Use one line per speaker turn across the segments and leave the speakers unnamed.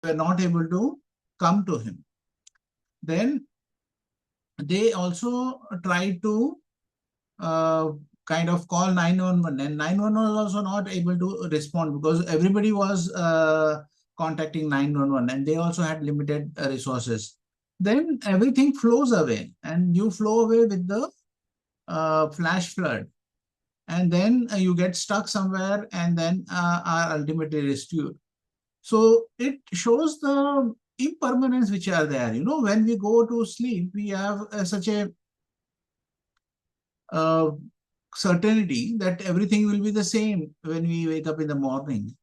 were not able to come to him. Then they also tried to kind of call 911, and 911 was also not able to respond because everybody was contacting 911 and they also had limited resources. Then everything flows away and you flow away with the flash flood. And then you get stuck somewhere and then are ultimately rescued. So it shows the impermanence which are there. You know, when we go to sleep, we have such a certainty that everything will be the same when we wake up in the morning.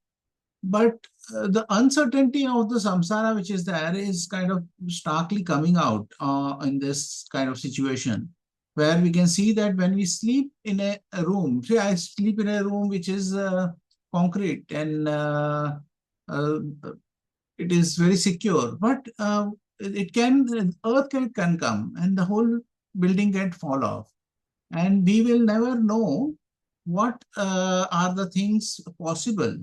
But the uncertainty of the samsara which is there is kind of starkly coming out in this kind of situation, where we can see that when we sleep in a room, say I sleep in a room which is concrete and it is very secure, but earthquake can come and the whole building can fall off. And we will never know what are the things possible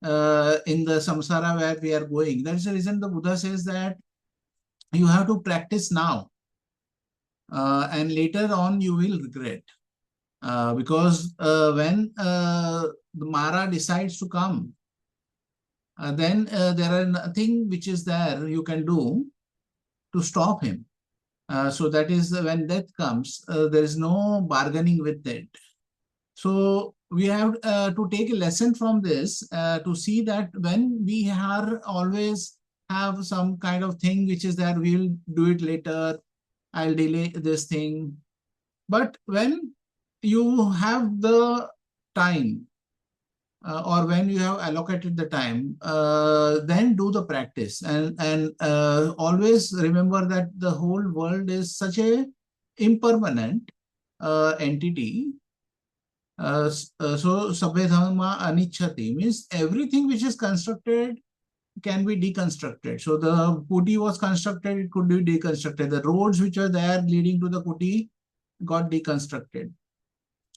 in the samsara where we are going. That's the reason the Buddha says that you have to practice now. And later on you will regret. Because when the Mara decides to come, then there are nothing which is there you can do to stop him. So that is when death comes, there is no bargaining with it. So we have to take a lesson from this to see that when we are always have some kind of thing which is there, we'll do it later, I'll delay this thing. But when you have the time or when you have allocated the time, then do the practice and always remember that the whole world is such a impermanent entity. So sabbe dhamma anicchati means everything which is constructed can be deconstructed. So the putti was constructed, it could be deconstructed. The roads which were there leading to the putti got deconstructed.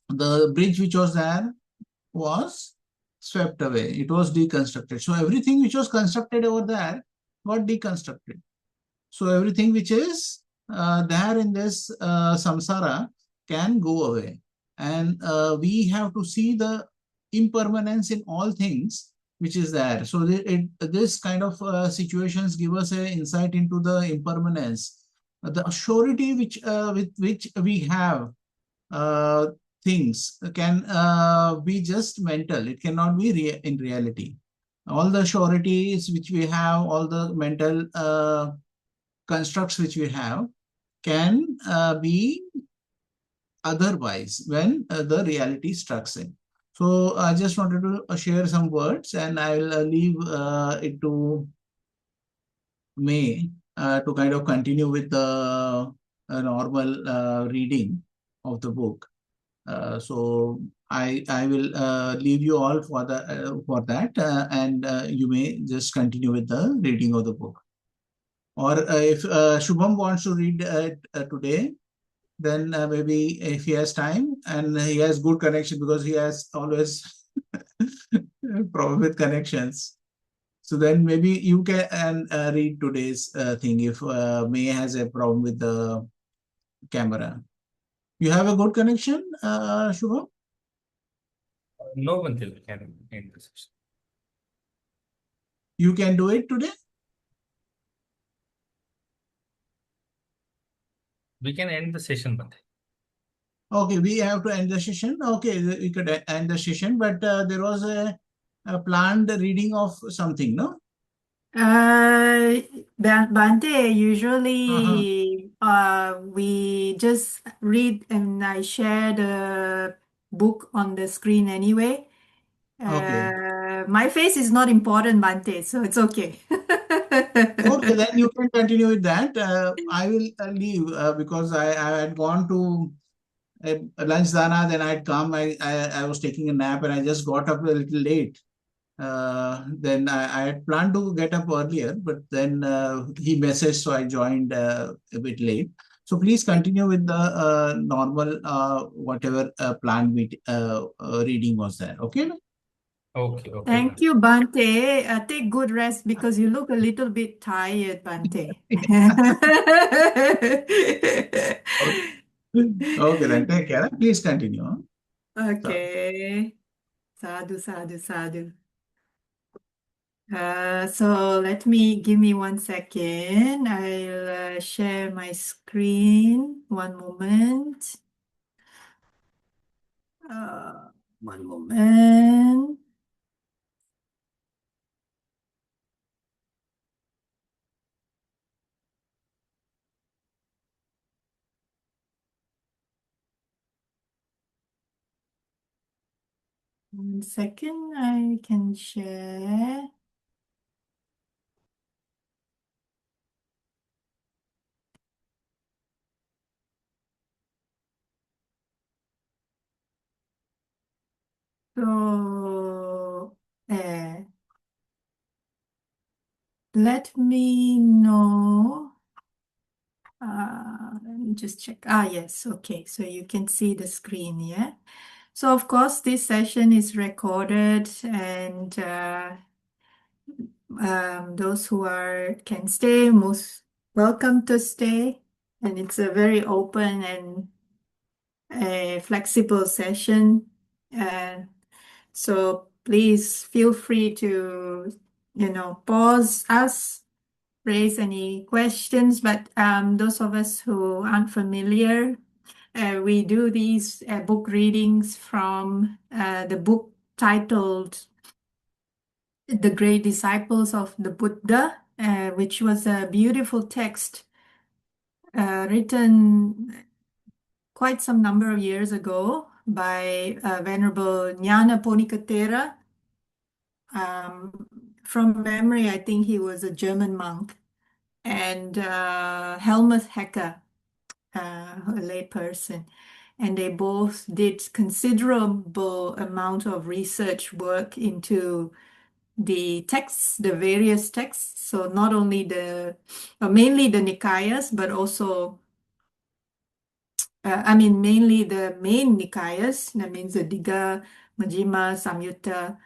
The bridge which was there was swept away. It was deconstructed. So everything which was constructed over there got deconstructed. So everything which is there in this samsara can go away. And we have to see the impermanence in all things which is there. So this kind of situations give us an insight into the impermanence, the surety which with which we have things can be just mental. It cannot be in reality. All the sureties which we have, all the mental constructs which we have can be otherwise when the reality strikes in. So I just wanted to share some words and I will leave it to May to kind of continue with the normal reading of the book. So I will leave you all for that and you may just continue with the reading of the book. Or if Shubham wants to read today, then maybe if he has time and he has good connection, because he has always problem with connections. So then maybe you can read today's thing if May has a problem with the camera. You have a good connection, Shubham?
No one can end the session.
You can do it today?
We can end the session, Bhante.
Okay, we have to end the session. Okay, we could end the session, but there was a planned reading of something, no?
Bhante, usually we just read and I share the book on the screen anyway.
Okay.
My face is not important, Bhante, so it's okay.
Okay, then you can continue with that. I will leave because I had gone to lunch dana, then I'd come, I was taking a nap and I just got up a little late. Then I had planned to get up earlier, but then he messaged, so I joined a bit late. So please continue with the normal, whatever planned reading was there. Okay?
Okay, okay,
Thank
Bhante.
you, Bhante. Take good rest because you look a little bit tired, Bhante.
Okay, then take care. Please continue. So,
Okay. Sadhu, sadhu, sadhu. So give me 1 second. I'll share my screen. One moment. One moment. One second, I can share. So, let me know. Let me just check. Yes, okay. So you can see the screen, yeah? So of course, this session is recorded and those who can stay, most welcome to stay. And it's a very open and a flexible session. So please feel free to, pause us, raise any questions. But those of us who aren't familiar, we do these book readings from the book titled The Great Disciples of the Buddha, which was a beautiful text written quite some number of years ago by Venerable Nyanaponika Thera. From memory, I think he was a German monk, and Hellmuth, a lay person. And they both did considerable amount of research work into the texts, the various texts. So not only mainly the Nikayas, but also, mainly the main Nikayas. That means the Digha, Majjhima, Samyutta,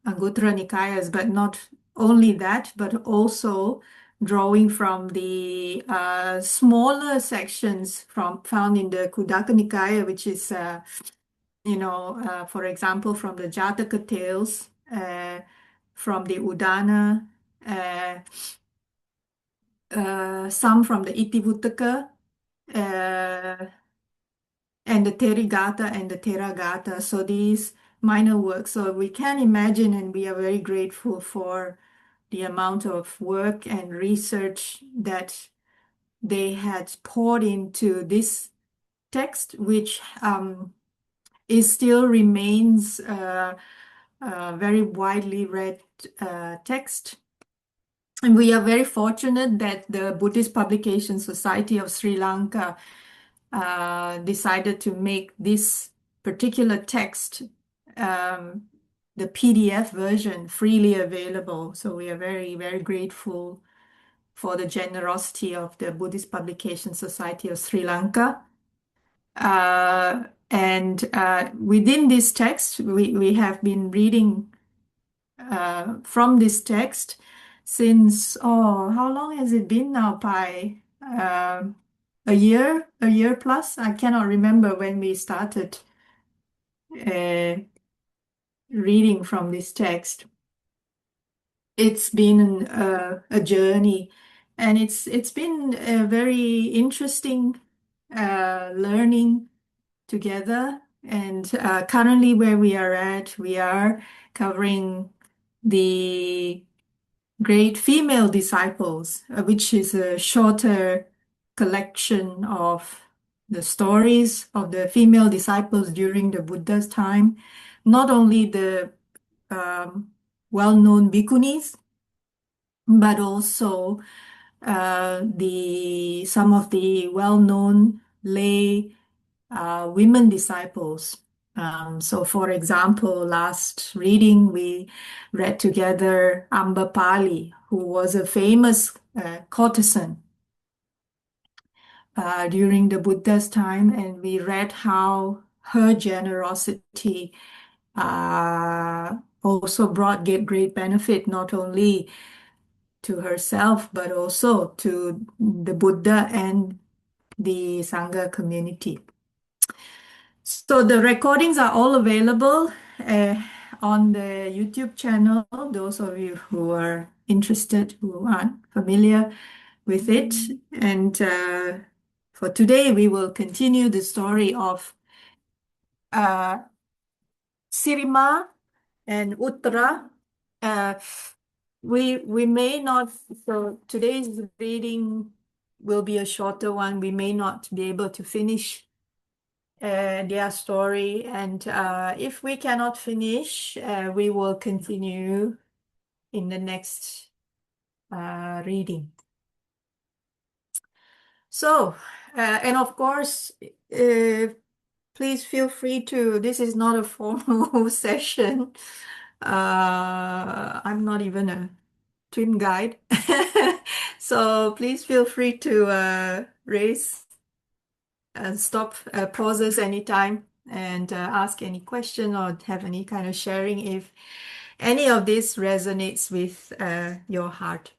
Anguttara Nikayas, but not only that, but also drawing from the smaller sections found in the Khuddaka Nikaya, which is, for example, from the Jataka tales, from the Udana, some from the Itivuttaka, and the Therigatha and the Theragatha. So these minor works. So we can imagine, and we are very grateful for the amount of work and research that they had poured into this text, which still remains a very widely read text. And we are very fortunate that the Buddhist Publication Society of Sri Lanka decided to make this particular text, the PDF version, freely available. So we are very, very grateful for the generosity of the Buddhist Publication Society of Sri Lanka. And within this text, we have been reading from this text since, how long has it been now, Pai? A year plus? I cannot remember when we started reading from this text. It's been a journey, and it's been a very interesting learning together. And currently, where we are at, we are covering the Great Female Disciples, which is a shorter collection of the stories of the female disciples during the Buddha's time. Not only the well-known bhikkhunis, but also some of the well-known lay women disciples. So, for example, last reading we read together Ambapali, who was a famous courtesan during the Buddha's time, and we read how her generosity also brought great benefit not only to herself but also to the Buddha and the Sangha community. So the recordings are all available on the YouTube channel. Those of you who are interested, who aren't familiar with it. And for today, we will continue the story of Sirimā and Uttarā. We may not, so today's reading will be a shorter one. We may not be able to finish their story, and if we cannot finish, we will continue in the next reading. So, and of course, please feel free to, this is not a formal session. I'm not even a twin guide. So please feel free to raise stop pauses anytime and ask any question or have any kind of sharing if any of this resonates with your heart.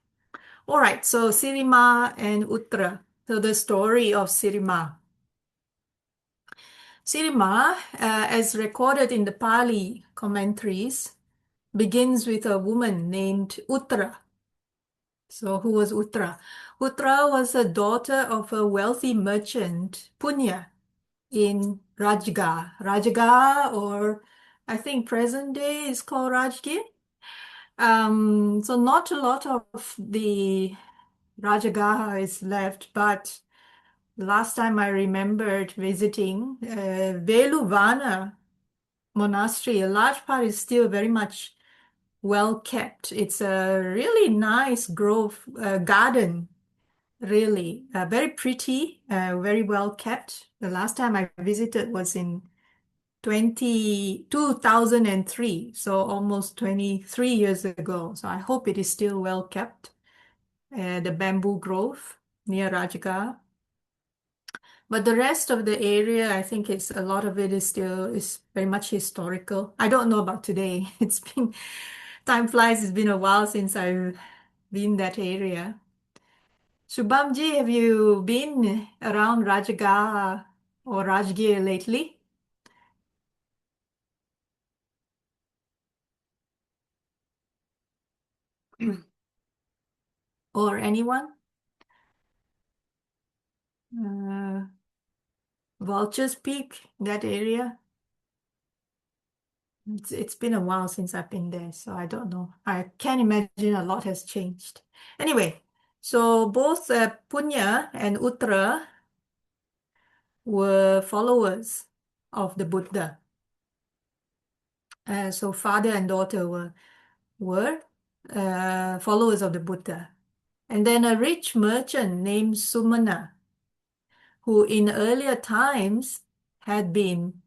All right, so Sirimā and Uttarā. So the story of Sirimā. Sirimā, as recorded in the Pali commentaries, begins with a woman named Uttarā. So who was Uttarā? Uttarā was a daughter of a wealthy merchant, Punya, in Rajgir. Rajgir, or I think present day is called Rajgir. So not a lot of the Rajgir is left, but last time I remembered visiting Veluvana monastery, a large part is still very much well kept. It's a really nice grove garden, really very pretty, very well kept. The last time I visited was in 2003, so almost 23 years ago. So I hope it is still well kept. The bamboo grove near Rajgir. But the rest of the area, I think it's a lot of it is very much historical. I don't know about today. It's been, time flies, it's been a while since I've been that area. Shubhamji, have you been around Rajgir or Rajgir lately? Or anyone? Vulture's Peak, that area? It's been a while since I've been there, so I don't know. I can't imagine a lot has changed. Anyway, so both Punya and Uttarā were followers of the Buddha. So father and daughter were followers of the Buddha. And then a rich merchant named Sumana, who in earlier times had been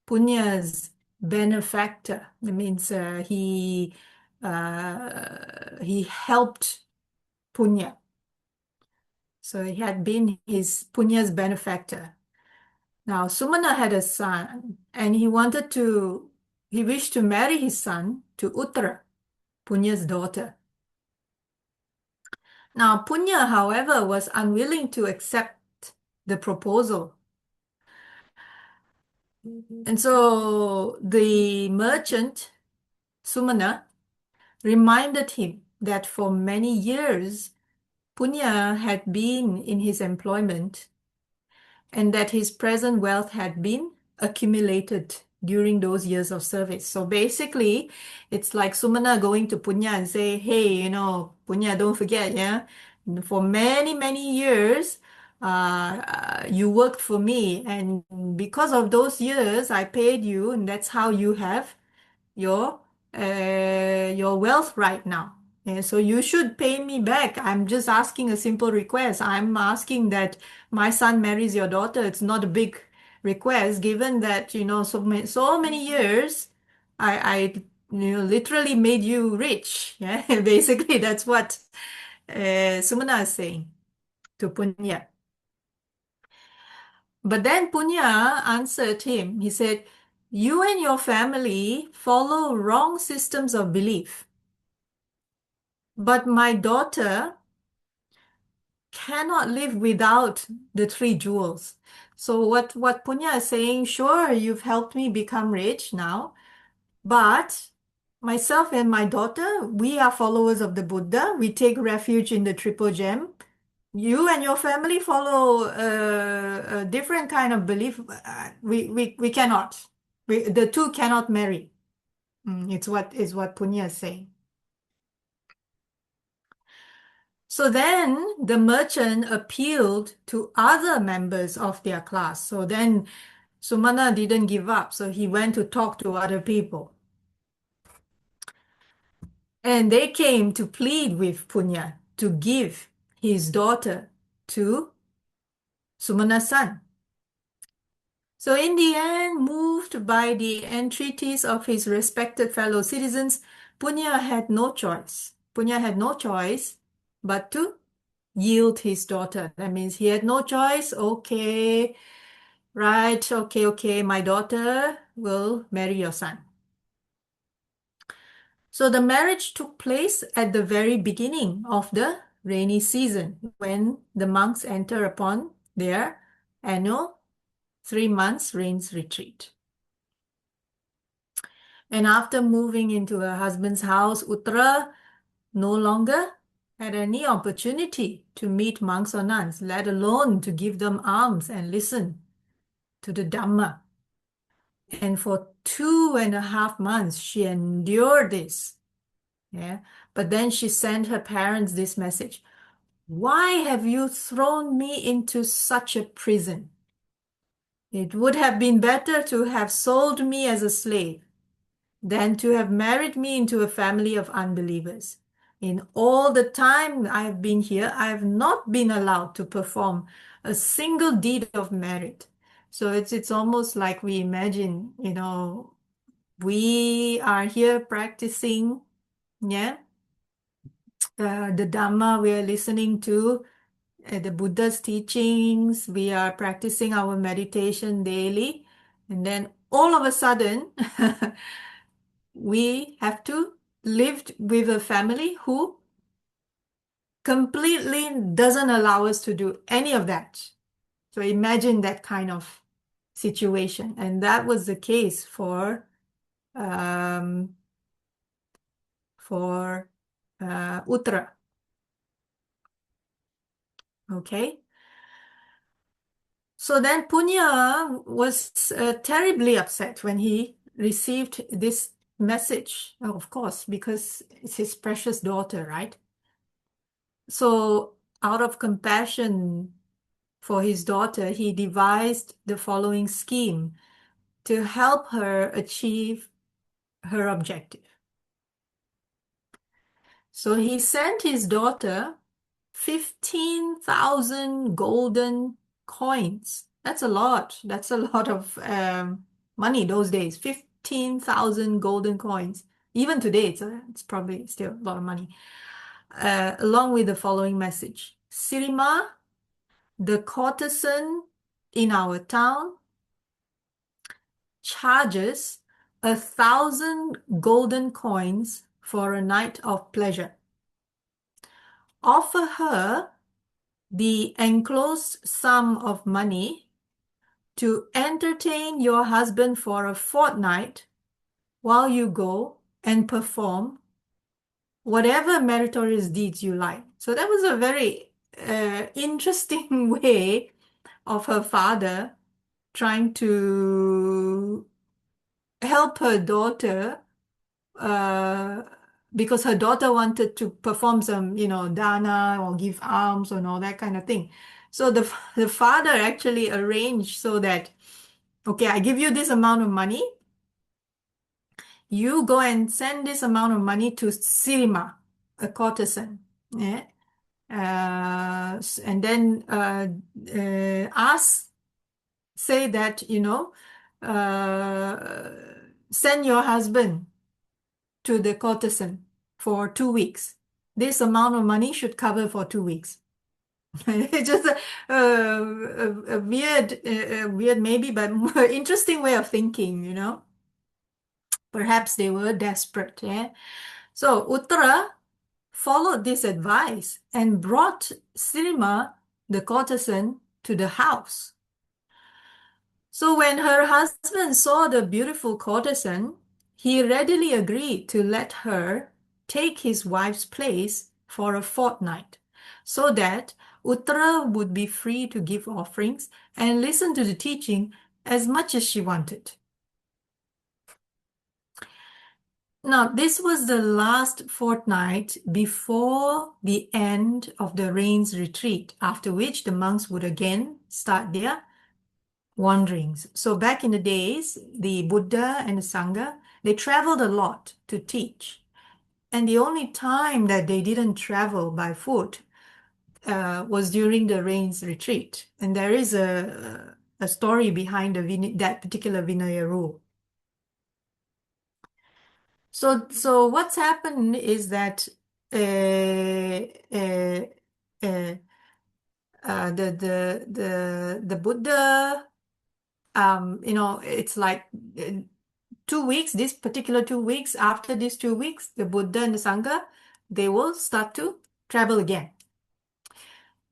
Punya's benefactor. That means he helped Punya. So he had been Punya's benefactor. Now Sumana had a son, and he wished to marry his son to Uttarā, Punya's daughter. Now Punya, however, was unwilling to accept the proposal. And so the merchant, Sumana, reminded him that for many years, Punya had been in his employment and that his present wealth had been accumulated during those years of service. So basically, it's like Sumana going to Punya and say, hey, Punya, don't forget, yeah, for many, many years, you worked for me, and because of those years, I paid you, and that's how you have your wealth right now. And so you should pay me back. I'm just asking a simple request. I'm asking that my son marries your daughter. It's not a big request, given that so many years, I literally made you rich. Yeah, basically that's what Sumana is saying to Punya. But then Punya answered him. He said, you and your family follow wrong systems of belief. But my daughter cannot live without the three jewels. So what Punya is saying, sure, you've helped me become rich now, but myself and my daughter, we are followers of the Buddha. We take refuge in the Triple Gem. You and your family follow a different kind of belief. We cannot. The two cannot marry. It's what Punya is saying. So then the merchant appealed to other members of their class. So then Sumana didn't give up. So he went to talk to other people. And they came to plead with Punya to give his daughter to Sumana's son. So in the end, moved by the entreaties of his respected fellow citizens, Punya had no choice. Punya had no choice but to yield his daughter. That means he had no choice. Okay, right, okay, my daughter will marry your son. So the marriage took place at the very beginning of the rainy season when the monks enter upon their annual 3 months rains retreat. And after moving into her husband's house, Uttarā no longer had any opportunity to meet monks or nuns, let alone to give them alms and listen to the Dhamma. And for 2.5 months, she endured this. Yeah. But then she sent her parents this message. Why have you thrown me into such a prison? It would have been better to have sold me as a slave than to have married me into a family of unbelievers. In all the time I have been here, I have not been allowed to perform a single deed of merit. So it's almost like we imagine, we are here practicing, the Dhamma, we are listening to the Buddha's teachings, we are practicing our meditation daily, and then all of a sudden, we have to live with a family who completely doesn't allow us to do any of that. So imagine that kind of situation. And that was the case for Uttarā. Okay. So then Punya was terribly upset when he received this message, of course, because it's his precious daughter, right? So out of compassion for his daughter, he devised the following scheme to help her achieve her objective. So he sent his daughter 15,000 golden coins. That's a lot. That's a lot of money those days. 15,000 golden coins. Even today, it's probably still a lot of money. Along with the following message. Sirimā, the courtesan in our town, charges 1,000 golden coins for a night of pleasure. Offer her the enclosed sum of money to entertain your husband for a fortnight while you go and perform whatever meritorious deeds you like. So that was a very interesting way of her father trying to help her daughter because her daughter wanted to perform some, dana or give alms and all that kind of thing. So the father actually arranged so that, okay, I give you this amount of money. You go and send this amount of money to Sirimā, a courtesan. Yeah? And then say that, send your husband to the courtesan for 2 weeks. This amount of money should cover for 2 weeks. It's just a weird maybe, but more interesting way of thinking, Perhaps they were desperate. Yeah? So Uttara followed this advice and brought Sirimā, the courtesan, to the house. So when her husband saw the beautiful courtesan, he readily agreed to let her take his wife's place for a fortnight, so that Uttara would be free to give offerings and listen to the teaching as much as she wanted. Now, this was the last fortnight before the end of the rains retreat, after which the monks would again start their wanderings. So back in the days, the Buddha and the Sangha, they traveled a lot to teach. And the only time that they didn't travel by foot was during the rains retreat. And there is a story behind that particular Vinaya rule. So what's happened is that the Buddha, it's like 2 weeks, this particular 2 weeks, after these 2 weeks, the Buddha and the Sangha, they will start to travel again.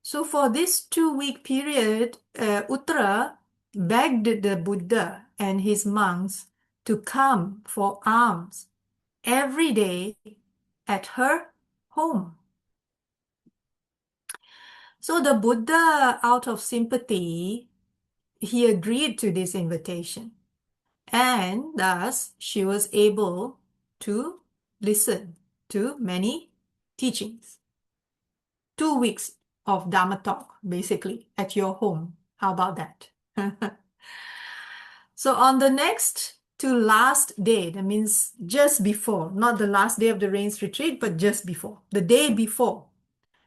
So for this 2-week period, Uttara begged the Buddha and his monks to come for alms every day at her home. So the Buddha, out of sympathy, he agreed to this invitation. And thus, she was able to listen to many teachings. 2 weeks of Dhamma talk, basically, at your home. How about that? So on the next to last day, that means just before, not the last day of the rains retreat, but just before, the day before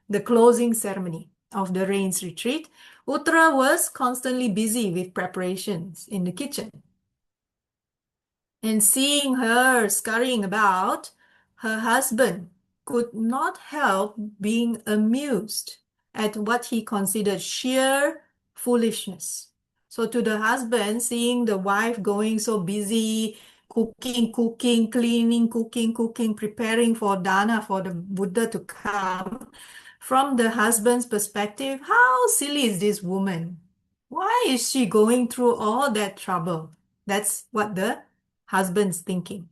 the closing ceremony of the rains retreat, Uttara was constantly busy with preparations in the kitchen. And seeing her scurrying about, her husband could not help being amused at what he considered sheer foolishness. So to the husband, seeing the wife going so busy, cooking, cleaning, cooking, preparing for dana, for the Buddha to come, from the husband's perspective, how silly is this woman? Why is she going through all that trouble? That's what the husband's thinking.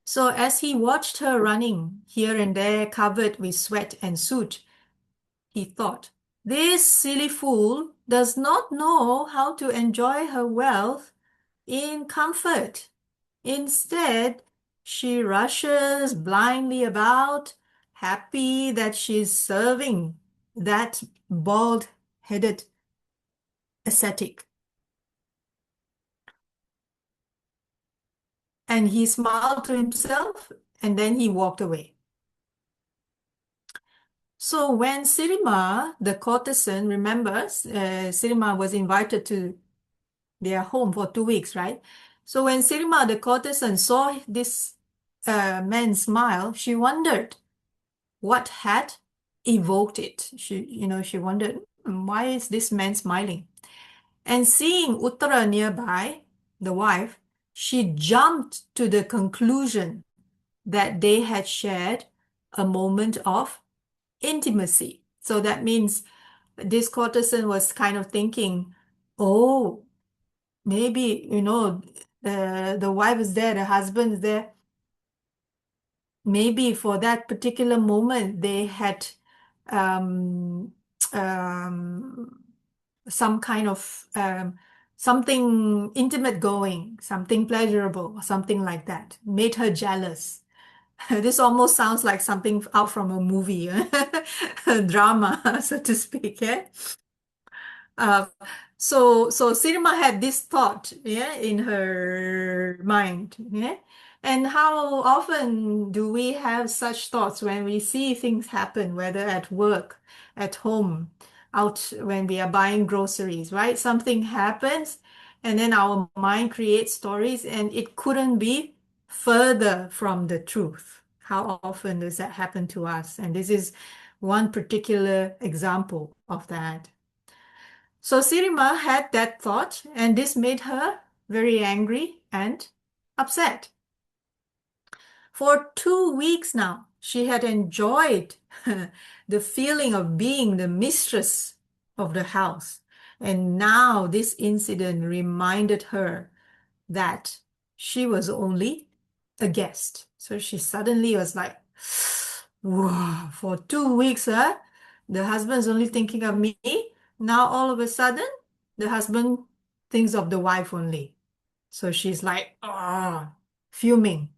So as he watched her running here and there, covered with sweat and soot, he thought, this silly fool does not know how to enjoy her wealth in comfort. Instead, she rushes blindly about, happy that she's serving that bald-headed ascetic. And he smiled to himself, and then he walked away. So when Sirimā, the courtesan, remembers, Sirimā was invited to their home for 2 weeks, right? So when Sirimā, the courtesan, saw this man smile, she wondered what had evoked it. She wondered, why is this man smiling? And seeing Uttara nearby, the wife, she jumped to the conclusion that they had shared a moment of intimacy. So that means this courtesan was kind of thinking, oh, maybe, the wife is there, the husband is there. Maybe for that particular moment, they had some kind of something intimate going, something pleasurable, or something like that, made her jealous. This almost sounds like something out from a movie, a drama, so to speak. Yeah. So Sirimā had this thought, in her mind. Yeah. And how often do we have such thoughts when we see things happen, whether at work, at home, out when we are buying groceries, right? Something happens, and then our mind creates stories, and it couldn't be further from the truth. How often does that happen to us? And this is one particular example of that. So Sirimā had that thought, and this made her very angry and upset. For 2 weeks now, she had enjoyed the feeling of being the mistress of the house. And now this incident reminded her that she was only a guest. So she suddenly was like, wow, for 2 weeks, the husband's only thinking of me. Now all of a sudden, the husband thinks of the wife only. So she's like, fuming.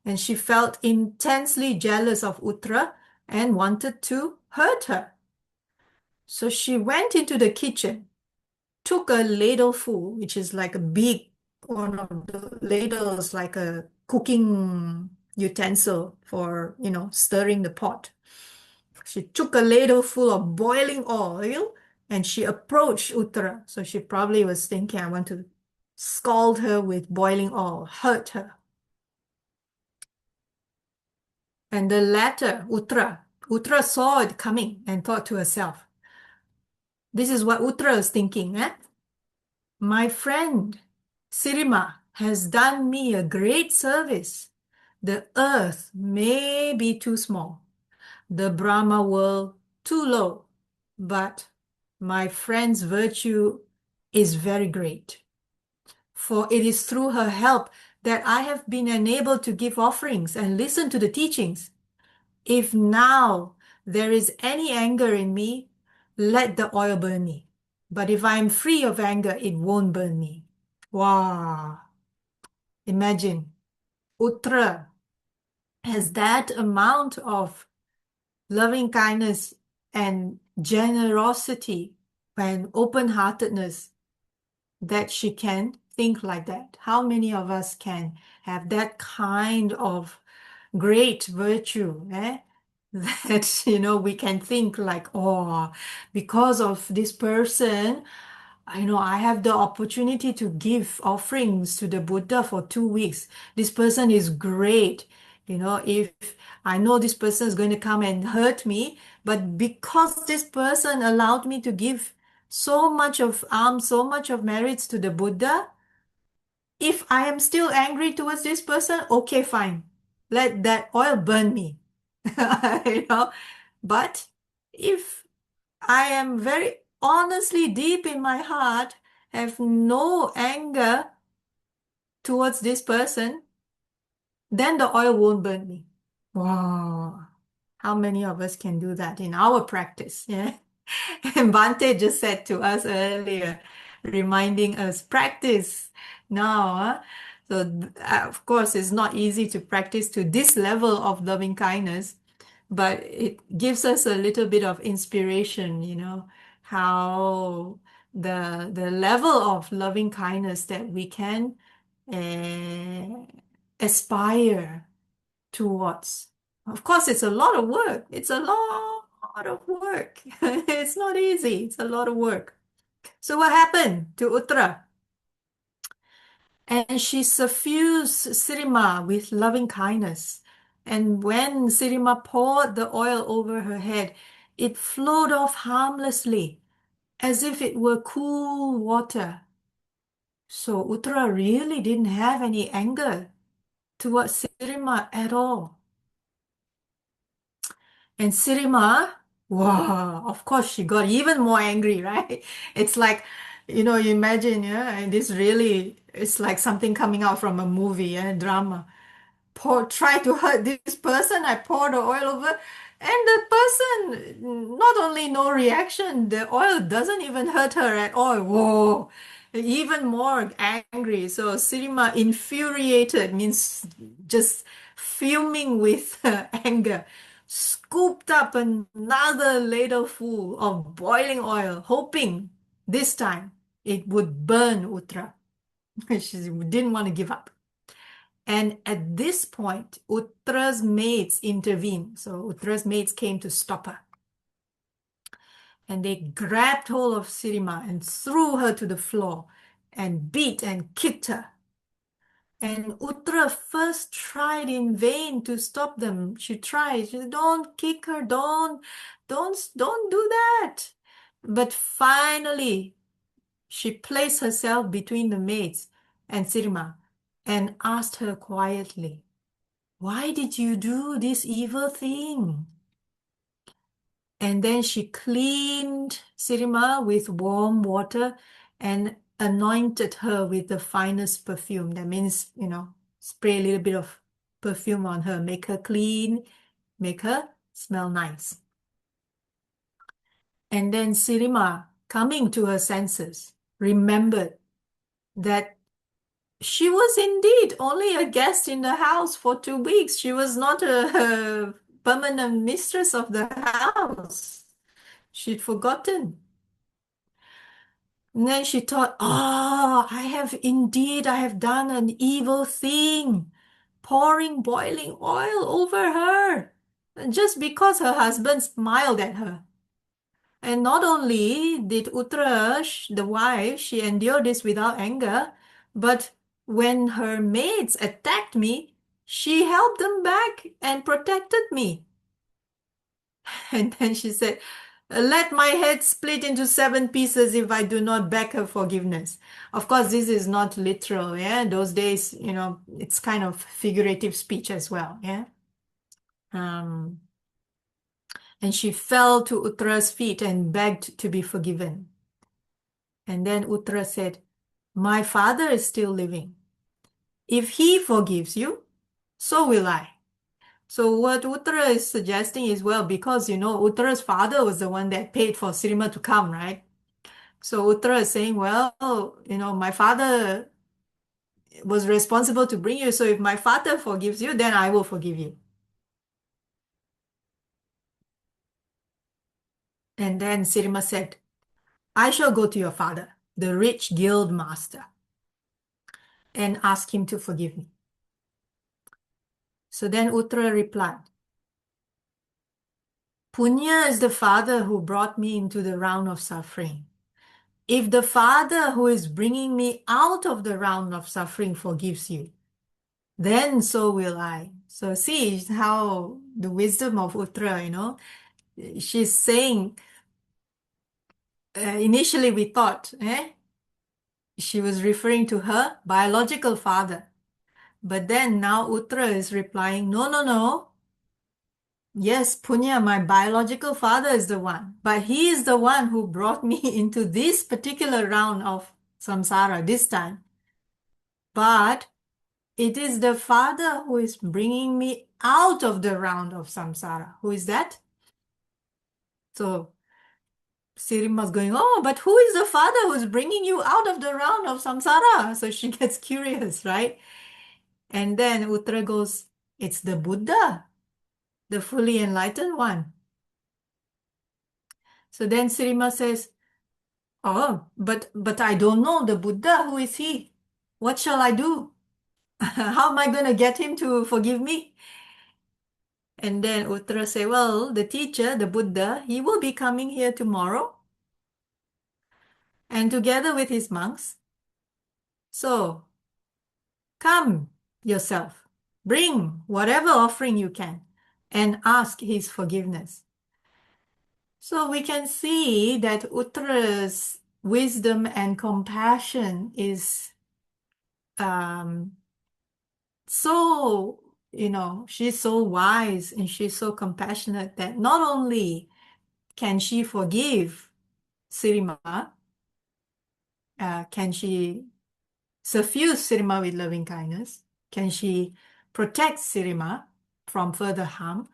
And she felt intensely jealous of Uttarā and wanted to hurt her. So she went into the kitchen, took a ladleful, which is like a big one of the ladles, like a cooking utensil for, stirring the pot. She took a ladleful of boiling oil and she approached Uttarā. So she probably was thinking, I want to scald her with boiling oil, hurt her. And the latter, Uttarā saw it coming and thought to herself, this is what Uttarā is thinking, My friend Sirimā has done me a great service. The earth may be too small, the Brahma world too low, but my friend's virtue is very great. For it is through her help that I have been enabled to give offerings and listen to the teachings. If now there is any anger in me, let the oil burn me. But if I am free of anger, it won't burn me. Wow. Imagine, Uttarā has that amount of loving kindness and generosity and open-heartedness that she can think like that. How many of us can have that kind of great virtue, that, we can think like, because of this person, I have the opportunity to give offerings to the Buddha for 2 weeks. This person is great. If I know this person is going to come and hurt me, but because this person allowed me to give so much of alms, so much of merits to the Buddha, if I am still angry towards this person, okay, fine. Let that oil burn me. But if I am very honestly deep in my heart, have no anger towards this person, then the oil won't burn me. Wow. How many of us can do that in our practice? Yeah. And Bhante just said to us earlier, reminding us, practice now. So, of course, it's not easy to practice to this level of loving kindness, but it gives us a little bit of inspiration, how the level of loving kindness that we can aspire towards. Of course, it's a lot of work. It's a lot of work. It's not easy. It's a lot of work. So what happened to Uttarā? And she suffused Sirimā with loving kindness. And when Sirimā poured the oil over her head, it flowed off harmlessly, as if it were cool water. So Uttarā really didn't have any anger towards Sirimā at all. And Sirimā, wow, of course she got even more angry, right? It's like, you imagine, and this really, it's like something coming out from a movie, drama. Try to hurt this person, I pour the oil over, and the person, not only no reaction, the oil doesn't even hurt her at all. Whoa, even more angry. So Sirimā, infuriated, means just fuming with anger, scooped up another ladleful of boiling oil, hoping this time it would burn Uttarā. She didn't want to give up. And at this point, Uttarā's mates intervened. So Uttarā's mates came to stop her. And they grabbed hold of Sirimā and threw her to the floor and beat and kicked her. And Uttarā first tried in vain to stop them. She said, don't kick her, don't do that. But finally, she placed herself between the maids and Sirimā and asked her quietly, "Why did you do this evil thing?" And then she cleaned Sirimā with warm water and anointed her with the finest perfume. That means, spray a little bit of perfume on her, make her clean, make her smell nice. And then Sirimā, coming to her senses, remembered that she was indeed only a guest in the house for 2 weeks. She was not a permanent mistress of the house. She'd forgotten. And then she thought, I have done an evil thing, pouring boiling oil over her, just because her husband smiled at her. And not only did Uttarā, the wife, she endured this without anger, but when her maids attacked me, she held them back and protected me. And then she said, "Let my head split into 7 pieces if I do not beg her forgiveness." Of course, this is not literal, yeah. Those days, it's kind of figurative speech as well, yeah. And she fell to Uttarā's feet and begged to be forgiven. And then Uttarā said, "My father is still living. If he forgives you, so will I." So what Uttarā is suggesting is, well, because, Uttarā's father was the one that paid for Sirimā to come, right? So Uttarā is saying, well, my father was responsible to bring you. So if my father forgives you, then I will forgive you. And then Sirimā said, "I shall go to your father, the rich guild master, and ask him to forgive me." So then Uttarā replied, "Punya is the father who brought me into the round of suffering. If the father who is bringing me out of the round of suffering forgives you, then so will I." So see how the wisdom of Uttarā, she's saying, initially we thought, she was referring to her biological father. But then now Uttarā is replying, no. Yes, Punya, my biological father is the one, but he is the one who brought me into this particular round of samsara this time. But it is the father who is bringing me out of the round of samsara. Who is that? So Sirimā's going, but who is the father who's bringing you out of the round of samsara? So she gets curious, right? And then Uttarā goes, "It's the Buddha, the fully enlightened one." So then Sirimā says, but I don't know the Buddha. Who is he? What shall I do? How am I going to get him to forgive me? And then Uttarā say, well, the teacher, the Buddha, he will be coming here tomorrow, and together with his monks. So come yourself, bring whatever offering you can, and ask his forgiveness. So we can see that Uttarā's wisdom and compassion is so, she's so wise and she's so compassionate that not only can she forgive Sirimā, can she suffuse Sirimā with loving kindness, can she protect Sirimā from further harm,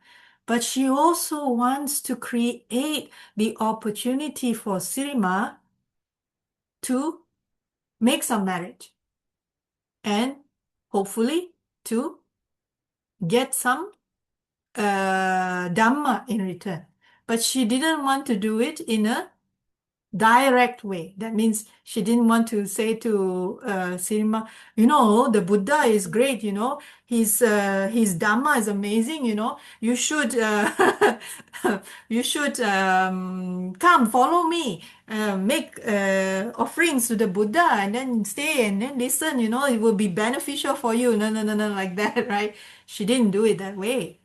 but she also wants to create the opportunity for Sirimā to make some marriage and hopefully to get some Dhamma in return. But she didn't want to do it in a direct way. That means she didn't want to say to Sirimā, the Buddha is great, his Dhamma is amazing, you should come follow me, make offerings to the Buddha and then stay and then listen, it will be beneficial for you. No, like that, right? She didn't do it that way.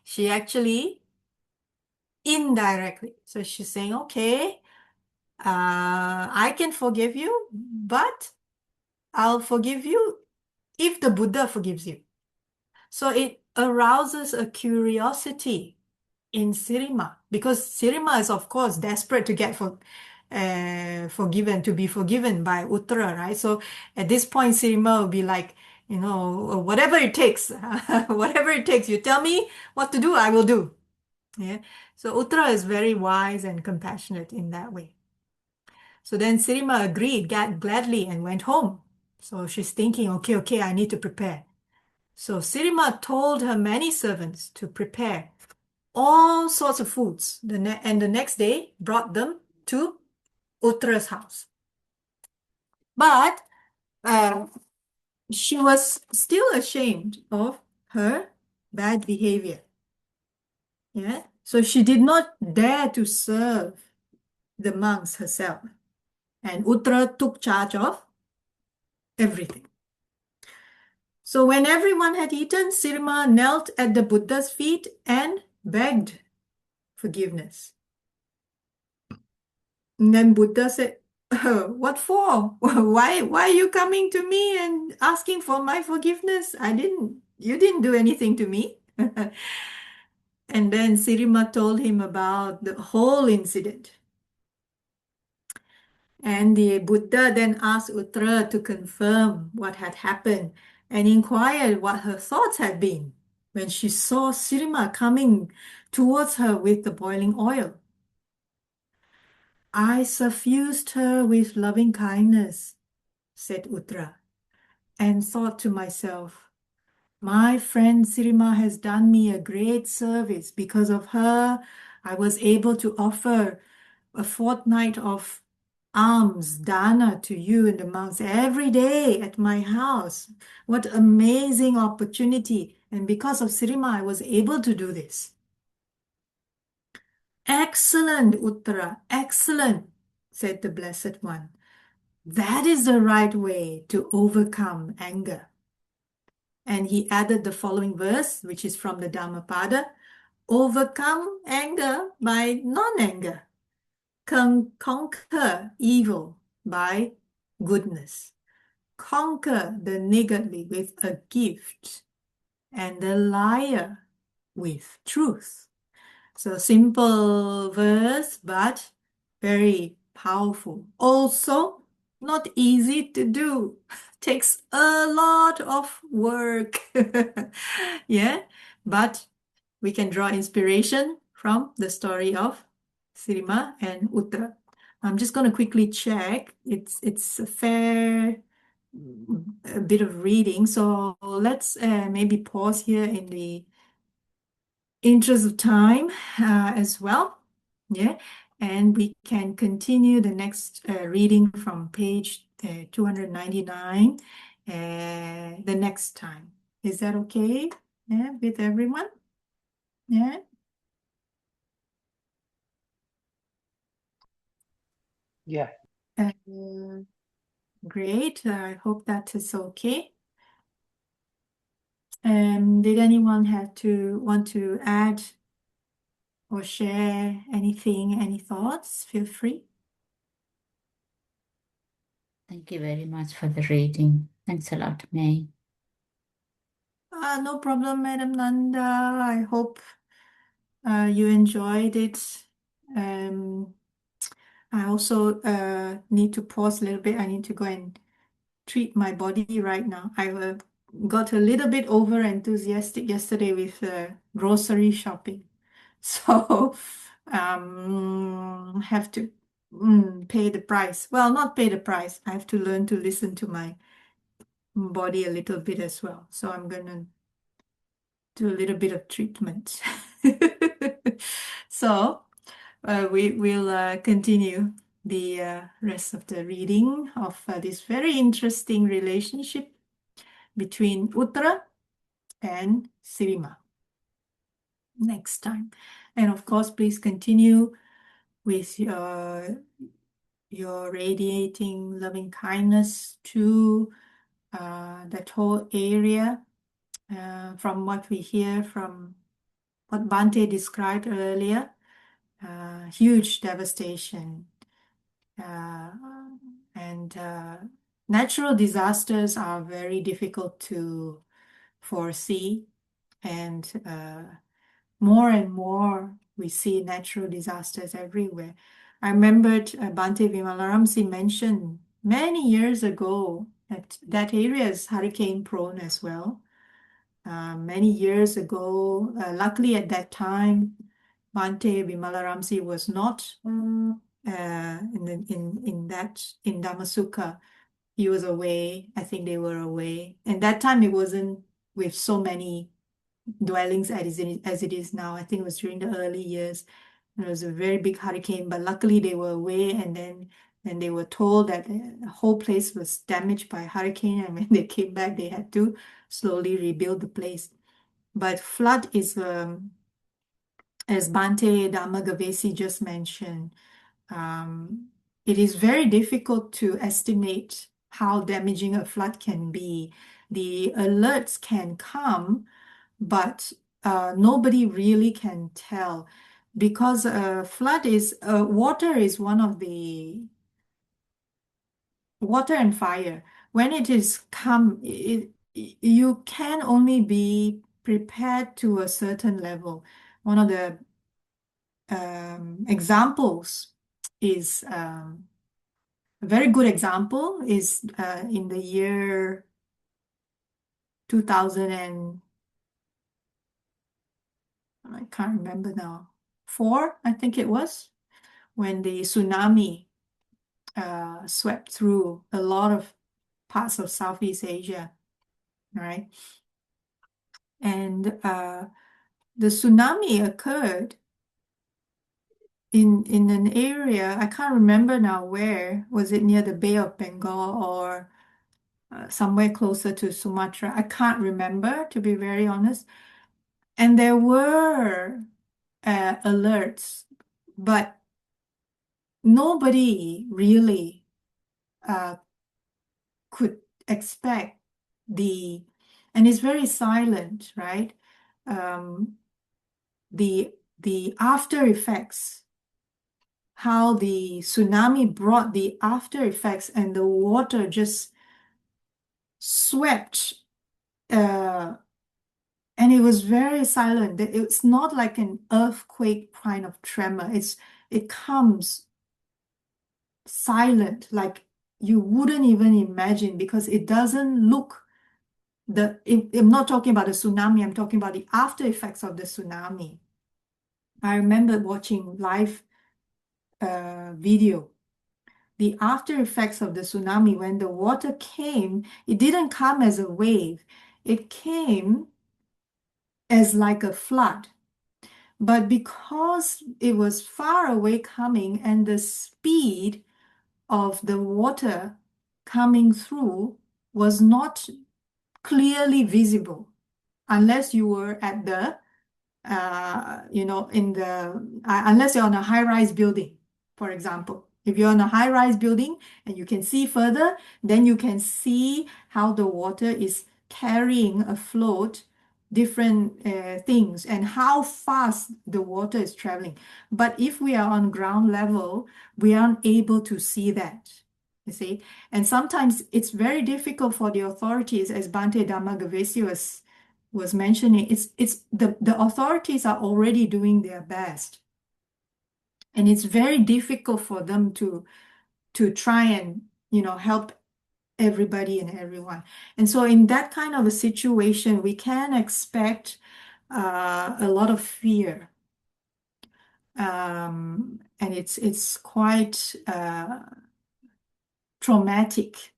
She actually indirectly. So she's saying, okay, I can forgive you, but I'll forgive you if the Buddha forgives you. So it arouses a curiosity in Sirimā, because Sirimā is, of course, desperate to get forgiven, to be forgiven by Uttarā, right? So at this point, Sirimā will be like, whatever it takes, whatever it takes, you tell me what to do, I will do. Yeah. So Uttarā is very wise and compassionate in that way. So then Sirimā agreed gladly and went home. So she's thinking, okay, I need to prepare. So Sirimā told her many servants to prepare all sorts of foods, and the next day brought them to Uttarā's house. But she was still ashamed of her bad behavior. Yeah, so she did not dare to serve the monks herself, and Uttarā took charge of everything. So when everyone had eaten, Sirimā knelt at the Buddha's feet and begged forgiveness. And then Buddha said, what for? Why are you coming to me and asking for my forgiveness? You didn't do anything to me. And then Sirimā told him about the whole incident. And the Buddha then asked Uttarā to confirm what had happened and inquired what her thoughts had been when she saw Sirimā coming towards her with the boiling oil. I suffused her with loving kindness, said Uttarā, and thought to myself, my friend Sirimā has done me a great service. Because of her, I was able to offer a fortnight of alms, dana, to you and the monks every day at my house. What amazing opportunity. And because of Sirimā, I was able to do this. Excellent, Uttarā, excellent, said the Blessed One. That is the right way to overcome anger. And he added the following verse, which is from the Dhammapada: overcome anger by non-anger. Conquer evil by goodness. Conquer the niggardly with a gift, and the liar with truth. So simple verse, but very powerful. Also, not easy to do. Takes a lot of work. Yeah, but we can draw inspiration from the story of Sirimā and Uttarā. I'm just going to quickly check. It's a fair bit of reading, so let's maybe pause here in the interest of time as well. Yeah, and we can continue the next reading from page 299 the next time. Is that okay? Yeah, with everyone? Yeah.
Yeah.
Great. I hope that is okay. Did anyone want to add or share anything, any thoughts? Feel free.
Thank you very much for the reading. Thanks a lot, May.
No problem, Madam Nanda. I hope you enjoyed it. I also need to pause a little bit. I need to go and treat my body right now. I got a little bit over enthusiastic yesterday with grocery shopping. So have to pay the price. Well, not pay the price. I have to learn to listen to my body a little bit as well. So I'm gonna do a little bit of treatment. So we will continue the rest of the reading of this very interesting relationship between Uttarā and Sirimā next time. And of course, please continue with your radiating loving kindness to that whole area. From what we hear from what Bhante described earlier, huge devastation and natural disasters are very difficult to foresee, and more and more we see natural disasters everywhere. I remembered Bhante Vimalaramsi mentioned many years ago that area is hurricane prone as well. Many years ago, luckily at that time, Bhante Vimalaramsi was not in Dhamma Sukha. He was away. I think they were away. And that time it wasn't with so many dwellings as it is now. I think it was during the early years. It was a very big hurricane, but luckily they were away, and then they were told that the whole place was damaged by a hurricane, and when they came back, they had to slowly rebuild the place. But flood is, as Bhante Dhammagavesi just mentioned, it is very difficult to estimate how damaging a flood can be. The alerts can come, but nobody really can tell, because flood is water is one of the water and fire. When it is come, you can only be prepared to a certain level. One of the examples is a very good example is in the year 2000 and I can't remember now, 4, I think it was, when the tsunami swept through a lot of parts of Southeast Asia, right? And the tsunami occurred in an area, I can't remember now where. Was it near the Bay of Bengal or somewhere closer to Sumatra? I can't remember, to be very honest. And there were alerts, but nobody really could expect and it's very silent, right? The after effects, how the tsunami brought the after effects, and the water just swept, and it was very silent. It's not like an earthquake kind of tremor. It comes silent, like you wouldn't even imagine, because it doesn't look I'm not talking about the tsunami, I'm talking about the after effects of the tsunami. I remember watching live video. The after effects of the tsunami, when the water came, it didn't come as a wave. It came as like a flood. But because it was far away coming, and the speed of the water coming through was not clearly visible unless you were at the unless you're on a high-rise building, for example. If you're on a high-rise building and you can see further, then you can see how the water is carrying afloat different things and how fast the water is traveling. But if we are on ground level, we aren't able to see that, you see. And sometimes it's very difficult for the authorities, as Bhante Dhammagavesi was mentioning. It's the authorities are already doing their best, and it's very difficult for them to try and help everybody and everyone. And so in that kind of a situation, we can expect a lot of fear, and it's quite traumatic.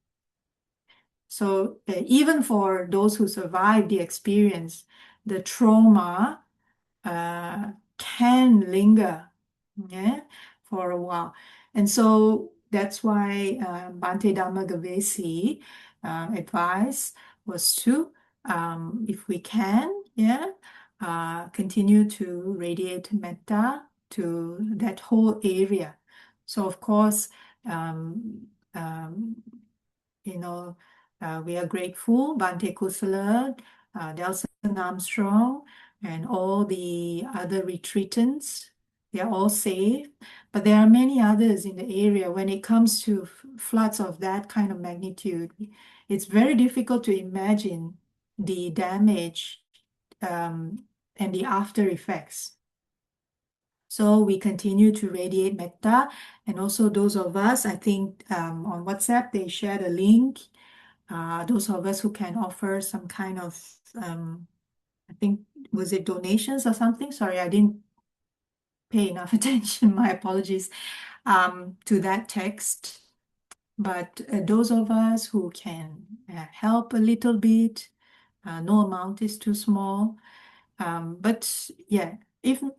So even for those who survive the experience, the trauma can linger, for a while. And so that's why Bhante Dhammagavesi advice was to, if we can, continue to radiate metta to that whole area. So of course, we are grateful, Bhante Kusala, Delson, Armstrong, and all the other retreatants They are all safe, but there are many others in the area. When it comes to floods of that kind of magnitude, it's very difficult to imagine the damage and the after effects. So we continue to radiate metta, and also those of us, I think on WhatsApp, they shared a link. Those of us who can offer some kind of, I think, was it donations or something? Sorry, I didn't pay enough attention. My apologies to that text. But those of us who can help a little bit, no amount is too small. But yeah, even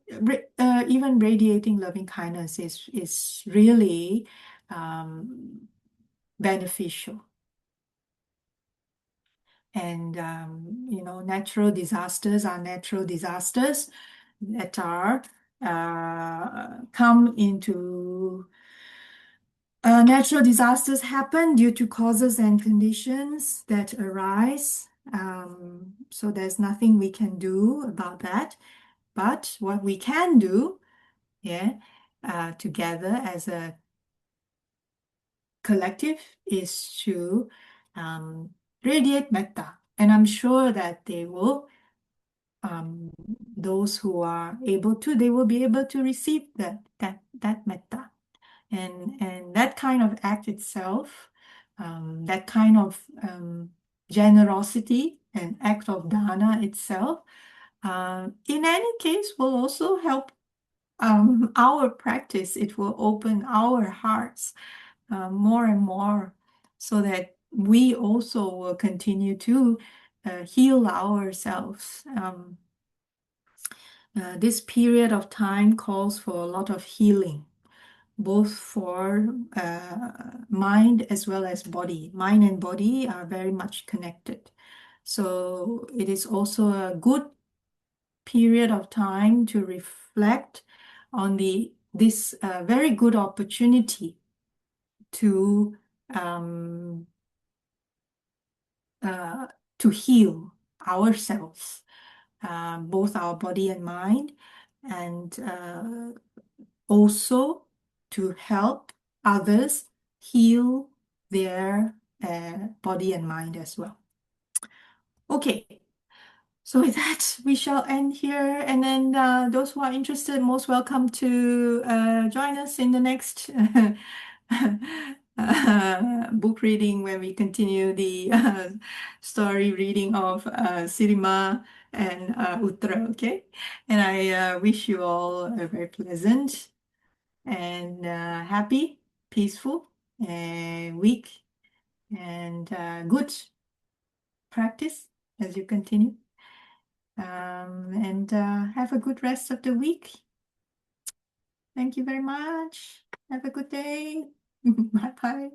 radiating loving kindness is really beneficial. And natural disasters are natural disasters that are come into natural disasters happen due to causes and conditions that arise. So there's nothing we can do about that. But what we can do, together as a collective, is to radiate metta. And I'm sure that they will, those who are able to, they will be able to receive that metta. And that kind of act itself, that kind of generosity and act of dana itself, in any case, will also help our practice. It will open our hearts more and more, so that we also will continue to heal ourselves. This period of time calls for a lot of healing, both for mind as well as body. Mind and body are very much connected. So it is also a good period of time to reflect on this very good opportunity to heal ourselves, both our body and mind, and also to help others heal their body and mind as well. Okay, so with that, we shall end here. And then those who are interested, most welcome to join us in the next book reading, where we continue the story reading of Sirimā and Uttarā, okay? And I wish you all a very pleasant and happy, peaceful week, and good practice as you continue. And have a good rest of the week. Thank you very much. Have a good day. Bye-bye.